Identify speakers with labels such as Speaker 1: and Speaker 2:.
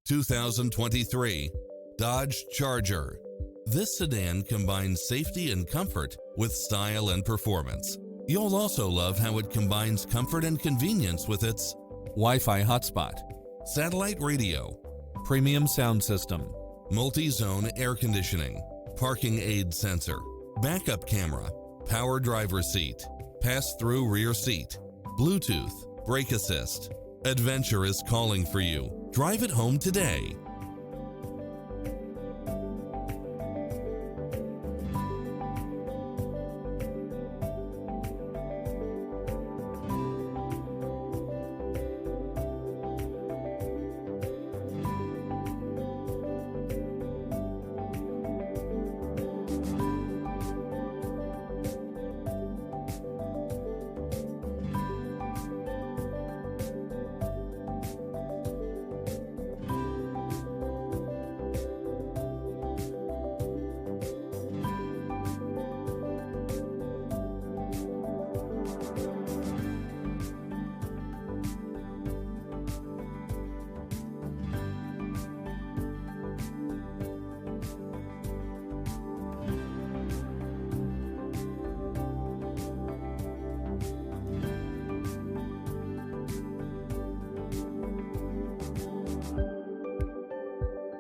Speaker 1: 2023 Dodge Charger. This sedan combines safety and comfort with style and performance. You'll also love how it combines comfort and convenience with its
Speaker 2: Wi-Fi hotspot,
Speaker 1: satellite radio,
Speaker 2: premium sound system,
Speaker 1: multi-zone air conditioning, parking aid sensor, backup camera, power driver seat, pass-through rear seat, Bluetooth, brake assist. Adventure is calling for you. Drive it home today.